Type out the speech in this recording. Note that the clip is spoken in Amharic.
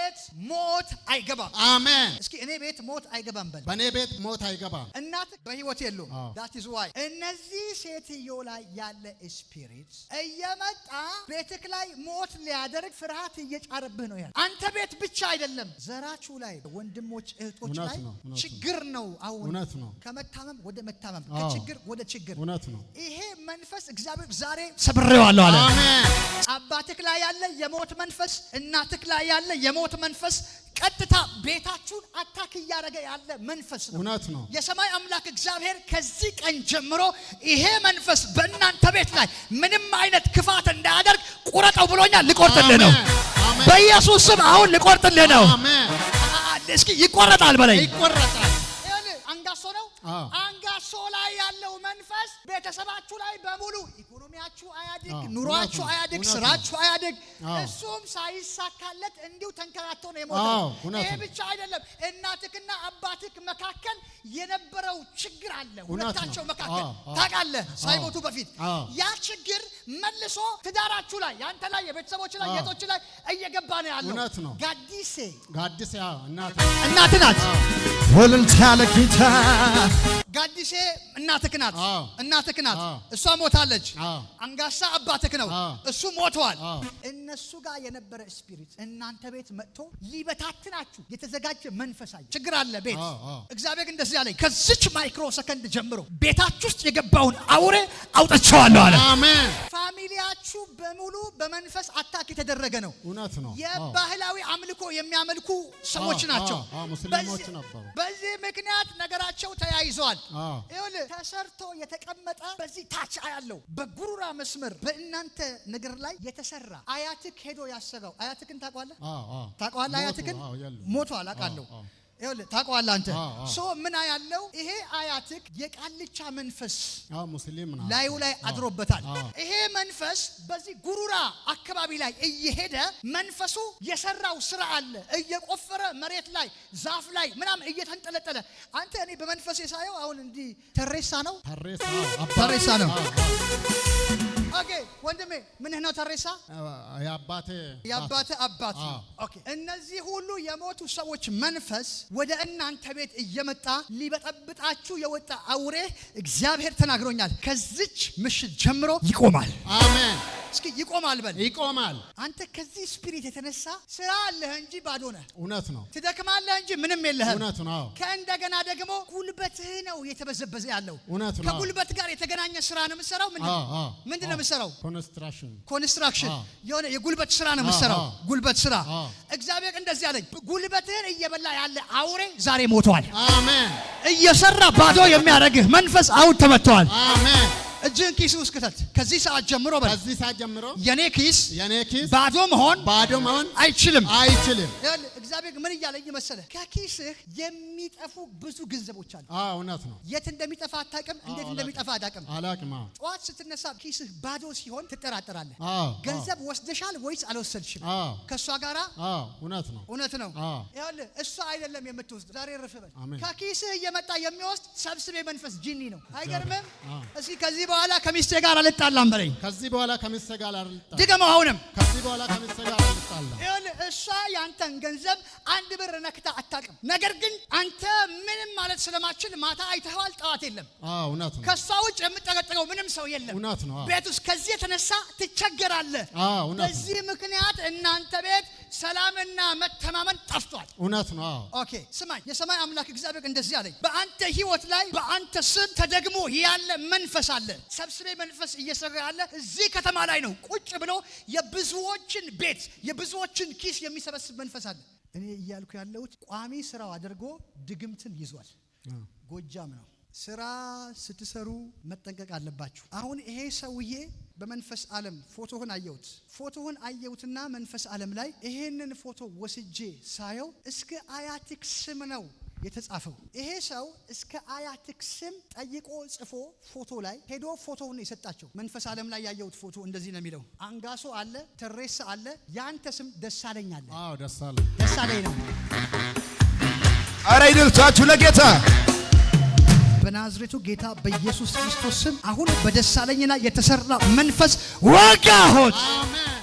ቤት ሞት አይገባም። አሜን። እስኪ እኔ ቤት ሞት አይገባም በል። በኔ ቤት ሞት አይገባም። እናት በህይወት የሉም። that is why እነዚህ ሴትዮ ላይ ያለ ስፒሪት እየመጣ ቤትክ ላይ ሞት ሊያደርግ ፍርሃት እየጫረብህ ነው ያለ። አንተ ቤት ብቻ አይደለም ዘራችሁ ላይ ወንድሞች እህቶች ላይ ችግር ነው። አሁን ከመታመም ወደ መታመም ከችግር ወደ ችግር ይሄ መንፈስ እግዚአብሔር ዛሬ ሰብሬዋለሁ አለ። አሜን። አባትክ ላይ ያለ የሞት መንፈስ፣ እናትክ ላይ ያለ የሞት መንፈስ ቀጥታ ቤታችሁን አታክ እያደረገ ያለ መንፈስ ነው። የሰማይ አምላክ እግዚአብሔር ከዚህ ቀን ጀምሮ ይሄ መንፈስ በእናንተ ቤት ላይ ምንም አይነት ክፋት እንዳያደርግ ቁረጠው ብሎኛል። ልቆርጥልህ ነው በኢየሱስ ስም። አሁን ልቆርጥልህ ነው። እስኪ ይቆረጣል በላይ ይቆረጣል። አንጋሶ ነው። አንጋሶ ላይ ያለው መንፈስ ቤተሰባችሁ ላይ በሙሉ ኢኮኖሚያችሁ አያድግ፣ ኑሯችሁ አያድግ፣ ስራችሁ አያድግ። እሱም ሳይሳካለት እንዲሁ ተንከራቶ ነው የሞተው። ይሄ ብቻ አይደለም፣ እናትክና አባትክ መካከል የነበረው ችግር አለ። ሁለታቸው መካከል ታውቃለህ፣ ሳይሞቱ በፊት ያ ችግር መልሶ ትዳራችሁ ላይ፣ ያንተ ላይ፣ የቤተሰቦች ላይ፣ የቶች ላይ እየገባ ነው ያለው። ጋዲሴ እናት ናት። ወለልታ ለኪታ ጋዲሴ እናትክ ናት። እሷ ሞታለች። አንጋሳ አባትክ ነው፣ እሱ ሞቷል። እነሱ ጋር የነበረ ስፒሪት እናንተ ቤት መጥቶ ሊበታትናችሁ የተዘጋጀ መንፈሳዊ ችግር አለ ቤት። እግዚአብሔር እንደዚህ አለኝ፣ ከዚች ማይክሮ ሰከንድ ጀምሮ ቤታችሁ ውስጥ የገባውን አውሬ አውጥቼዋለሁ አለ። አሜን። ፋሚሊያችሁ በሙሉ በመንፈስ አታክ የተደረገ ነው። እውነት ነው። የባህላዊ አምልኮ የሚያመልኩ ሰዎች ናቸው። ሙስሊሞች ነበሩ። በዚህ ምክንያት ነገራቸው ተያይዘዋል። ይኸውልህ ተሰርቶ የተቀመጠ በዚህ ታች ያለው በጉሩራ መስመር በእናንተ ነገር ላይ የተሰራ አያትክ ሄዶ ያሰጋው አያትክን ታውቀዋለህ? አያትክን ሞቷል አውቃለሁ። ይኸውልህ ታውቀዋለህ አንተ። ምን ያለው ይሄ አያትክ የቃልቻ መንፈስ ሙስሊም ነው ላዩ ላይ አድሮበታል። ይሄ መንፈስ በዚህ ጉሩራ አካባቢ ላይ እየሄደ መንፈሱ የሰራው ስራ አለ። እየቆፈረ መሬት ላይ ዛፍ ላይ ምናምን እየተንጠለጠለ አንተ እኔ በመንፈስ የሳየው አሁን እንዲህ ተሬሳ ነው። ኦኬ ወንድሜ ምንህ ነው ተሬሳ? የአባቴ አባት። ኦኬ እነዚህ ሁሉ የሞቱ ሰዎች መንፈስ ወደ እናንተ ቤት እየመጣ ሊበጠብጣችሁ የወጣ አውሬ እግዚአብሔር ተናግሮኛል። ከዚች ምሽት ጀምሮ ይቆማል። አሜን። እስኪ ይቆማል በል። ይቆማል። አንተ ከዚህ ስፒሪት የተነሳ ስራ አለህ እንጂ ባዶ ነህ። እውነት ነው። ትደክማለህ እንጂ ምንም የለህም። እውነት ነው። ከእንደገና ደግሞ ጉልበትህ ነው የተበዘበዘ ያለው። እውነት ነው። ከጉልበት ጋር የተገናኘ ስራ ነው የምትሰራው። ምንድን ነው የምትሰራው? ኮንስትራክሽን የሆነ የጉልበት ስራ ነው የምትሰራው። ጉልበት ስራ። እግዚአብሔር እንደዚህ አለኝ፣ ጉልበትህን እየበላ ያለ አውሬ ዛሬ ሞቷል። አሜን። እየሰራ ባዶ የሚያደርግህ መንፈስ አሁን ተመቷል። አሜን። እጅን ኪስ ውስጥ ከተት። ከዚህ ሰዓት ጀምሮ ከዚህ ሰዓት ጀምሮ የኔ ኪስ ባዶ መሆን አይችልም። እግዚአብሔር ምን እያለኝ መሰለህ? ከኪስህ የሚጠፉ ብዙ ገንዘቦች አሉ። እውነት ነው። የት እንደሚጠፋ አታውቅም፣ እንዴት እንደሚጠፋ አላውቅም። ጠዋት ስትነሳ ኪስህ ባዶ ሲሆን ትጠራጠራለህ። ገንዘብ ወስደሻል ወይስ አልወሰድሽም? ከሷ ጋራ እውነት ነው። ይኸውልህ እሷ አይደለም የምትወስድ። ዛሬ ረፍበል ከኪስህ እየመጣ የሚወስድ ሰብስቤ መንፈስ ጂኒ ነው። አይገርምም? እስኪ ከዚህ በኋላ ከሚስቴ ጋር አልጣላም በለኝ። ከዚህ በኋላ ከሚስቴ ጋር አልጣላም። ድገመው አሁንም። ከዚህ በኋላ ከሚስቴ ጋር አልጣላም። ይኸውልህ እሷ ያንተን ገንዘብ አንድ ብር ነክታ አታውቅም። ነገር ግን አንተ ምንም ማለት ስለማችል ማታ አይተኸዋል፣ ጠዋት የለም። እውነት ነው። ከሷ ውጭ የምጠቀጥቀው ምንም ሰው የለም። እውነት ነው። ቤት ውስጥ ከዚህ የተነሳ ትቸገራለህ። በዚህ ምክንያት እናንተ ቤት ሰላምና መተማመን ጠፍቷል። እውነት ነው። ኦኬ ስማኝ፣ የሰማይ አምላክ እግዚአብሔር እንደዚህ አለኝ፣ በአንተ ህይወት ላይ በአንተ ስም ተደግሞ ያለ መንፈስ አለ። ሰብስቤ መንፈስ እየሰራ ያለ እዚህ ከተማ ላይ ነው። ቁጭ ብሎ የብዙዎችን ቤት የብዙዎችን ኪስ የሚሰበስብ መንፈስ አለ። እኔ እያልኩ ያለሁት ቋሚ ስራው አድርጎ ድግምትን ይዟል። ጎጃም ነው። ስራ ስትሰሩ መጠንቀቅ አለባችሁ። አሁን ይሄ ሰውዬ በመንፈስ ዓለም ፎቶህን አየሁትና መንፈስ ዓለም ላይ ይሄንን ፎቶ ወስጄ ሳየው እስከ አያትክ ስም ነው የተጻፈው። ይሄ ሰው እስከ አያትክ ስም ጠይቆ ጽፎ ፎቶ ላይ ሄዶ ፎቶውን የሰጣቸው። መንፈስ ዓለም ላይ ያየሁት ፎቶ እንደዚህ ነው የሚለው። አንጋሶ አለ፣ ተሬሳ አለ፣ ያንተ ስም ደሳለኝ አለ። ደሳለኝ ነው። አረ ይድልታችሁ ለጌታ በናዝሬቱ ጌታ በኢየሱስ ክርስቶስ ስም አሁን በደሳለኝ ላይ የተሰራ መንፈስ ወጋሁት። አሜን።